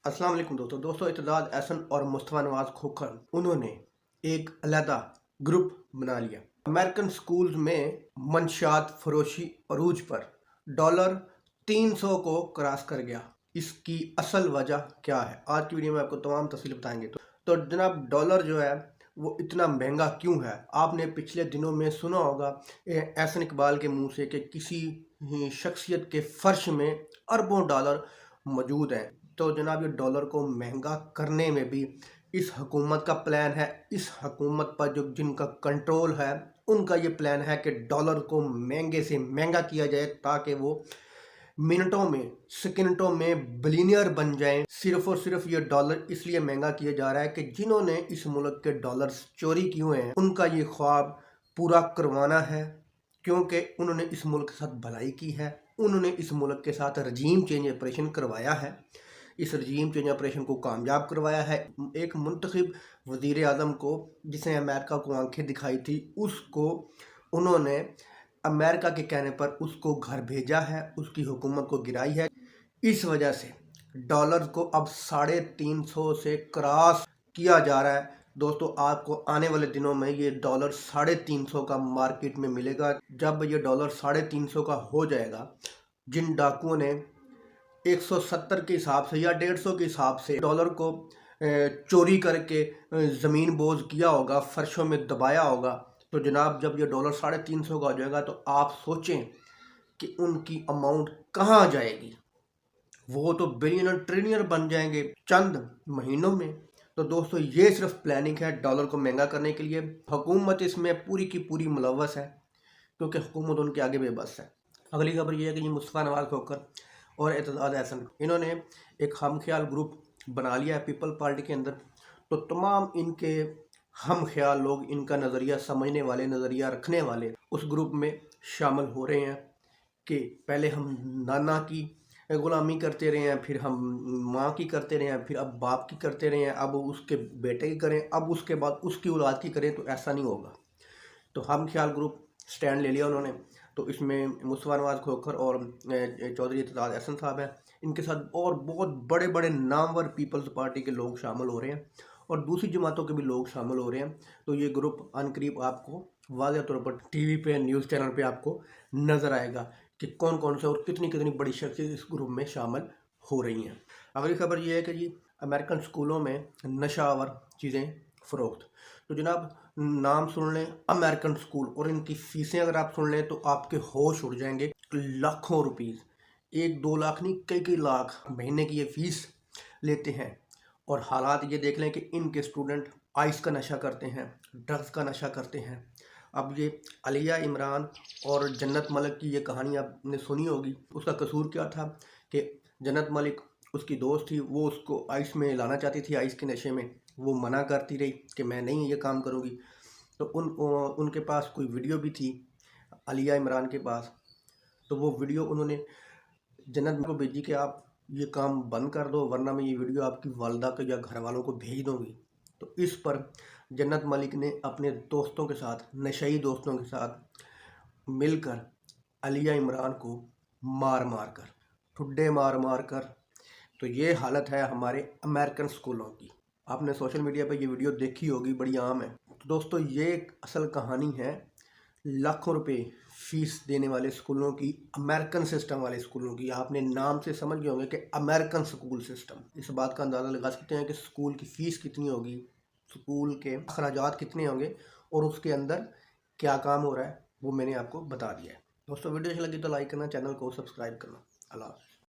अस्सलाम वालेकुम दोस्तों इत्तेदाद एहसन और मुस्तफ़ा नवाज खोखर उन्होंने एक अलहदा ग्रुप बना लिया। अमेरिकन स्कूल्स में मंशियात फरोशी अरूज पर डॉलर 300 को क्रॉस कर गया। इसकी असल वजह क्या है, आज की वीडियो में आपको तमाम तफसील बताएंगे। तो जनाब, डॉलर जो है वो इतना महंगा क्यों है? आपने पिछले दिनों में सुना होगा एहसन इकबाल के मुंह से कि किसी शख्सियत के फर्श में अरबों डॉलर मौजूद हैं। तो जनाब, ये डॉलर को महंगा करने में भी इस हुकूमत का प्लान है। इस हुकूमत पर जो जिनका कंट्रोल है उनका ये प्लान है कि डॉलर को महंगे से महंगा किया जाए ताकि वो मिनटों में सेकंडों में बिलियनियर बन जाएं। सिर्फ और सिर्फ ये डॉलर इसलिए महंगा किया जा रहा है कि जिन्होंने इस मुल्क के डॉलर्स चोरी किए हैं उनका ये ख्वाब पूरा करवाना है, क्योंकि उन्होंने इस मुल्क के साथ भलाई की है, उन्होंने इस मुल्क के साथ रजीम चेंज ऑपरेशन करवाया है। इस रजीम चेंज ऑपरेशन को कामयाब करवाया है। एक मुंतखब वज़ीर आज़म को जिसने अमेरिका को आंखें दिखाई थी, उसको उन्होंने अमेरिका के कहने पर उसको घर भेजा है, उसकी हुकूमत को गिराई है। इस वजह से डॉलर को अब 350 से क्रॉस किया जा रहा है। दोस्तों, आपको आने वाले दिनों में ये डॉलर 350 का मार्केट में मिलेगा। जब ये डॉलर 350 का हो जाएगा, जिन डाकुओं ने 170 के हिसाब से या 150 के हिसाब से डॉलर को चोरी करके ज़मीन बोझ किया होगा, फर्शों में दबाया होगा, तो जनाब जब ये डॉलर 350 का हो जाएगा तो आप सोचें कि उनकी अमाउंट कहाँ जाएगी। वो तो बिलियनर ट्रिलियनर बन जाएंगे चंद महीनों में। तो दोस्तों, ये सिर्फ प्लानिंग है डॉलर को महंगा करने के लिए। हुकूमत इसमें पूरी की पूरी मुलव्वस है, क्योंकि हुकूमत उनके आगे बेबस है। अगली खबर ये है कि ये मुस्तफ़ा नवाज खोखर और इत्तेदाद एहसन इन्होंने एक हम ख्याल ग्रुप बना लिया है पीपल पार्टी के अंदर। तो तमाम इनके हम ख्याल लोग, इनका नज़रिया समझने वाले, नज़रिया रखने वाले उस ग्रुप में शामिल हो रहे हैं कि पहले हम नाना की ग़ुलामी करते रहे हैं, फिर हम माँ की करते रहे हैं, फिर अब बाप की करते रहे हैं, अब उसके बेटे की करें, अब उसके बाद उसकी औलाद की करें। तो ऐसा नहीं होगा। तो हम ख्याल ग्रुप स्टैंड ले लिया उन्होंने। तो इसमें मुस्तफ़ा नवाज खोखर और चौधरी इत्तेदाद एहसन साहब हैं, इनके साथ और बहुत बड़े बड़े नामवर पीपल्स पार्टी के लोग शामिल हो रहे हैं और दूसरी जमातों के भी लोग शामिल हो रहे हैं। तो ये ग्रुप अनकरीब आपको वाज़ह तौर पर टीवी पे, न्यूज़ चैनल पे आपको नज़र आएगा कि कौन कौन से और कितनी कितनी बड़ी शख्सियत इस ग्रुप में शामिल हो रही हैं। अगली खबर ये है कि जी अमेरिकन स्कूलों में नशावर चीज़ें फ़रोख्त। तो जनाब, नाम सुन लें अमेरिकन स्कूल और इनकी फ़ीसें अगर आप सुन लें तो आपके होश उड़ जाएंगे। लाखों रुपीस, 1-2 लाख नहीं, कई कई लाख महीने की ये फ़ीस लेते हैं। और हालात ये देख लें कि इनके स्टूडेंट आइस का नशा करते हैं, ड्रग्स का नशा करते हैं। अब ये अलिया इमरान और जन्नत मलिक की ये कहानी आपने सुनी होगी। उसका कसूर क्या था कि जन्नत मलिक उसकी दोस्त थी, वो उसको आइस में लाना चाहती थी, आइस के नशे में। वो मना करती रही कि मैं नहीं ये काम करूँगी। तो उनके पास कोई वीडियो भी थी अलिया इमरान के पास। तो वो वीडियो उन्होंने जन्नत को भेजी कि आप ये काम बंद कर दो, वरना मैं ये वीडियो आपकी वालदा को या घर वालों को भेज दूँगी। तो इस पर जन्नत मलिक ने अपने दोस्तों के साथ, नशई दोस्तों के साथ मिलकर अलिया इमरान को मार मार कर, ठुड्डे मार मार कर। तो ये हालत है हमारे अमेरिकन स्कूलों की। आपने सोशल मीडिया पर ये वीडियो देखी होगी, बड़ी आम है। तो दोस्तों, ये एक असल कहानी है लाखों रुपए फीस देने वाले स्कूलों की, अमेरिकन सिस्टम वाले स्कूलों की। आपने नाम से समझ गए होंगे कि अमेरिकन स्कूल सिस्टम। इस बात का अंदाज़ा लगा सकते हैं कि स्कूल की फ़ीस कितनी होगी, स्कूल के अखराजात कितने होंगे और उसके अंदर क्या काम हो रहा है, वो मैंने आपको बता दिया है। दोस्तों, वीडियो अच्छी लगी तो लाइक करना, चैनल को सब्सक्राइब करना। अल्लाह।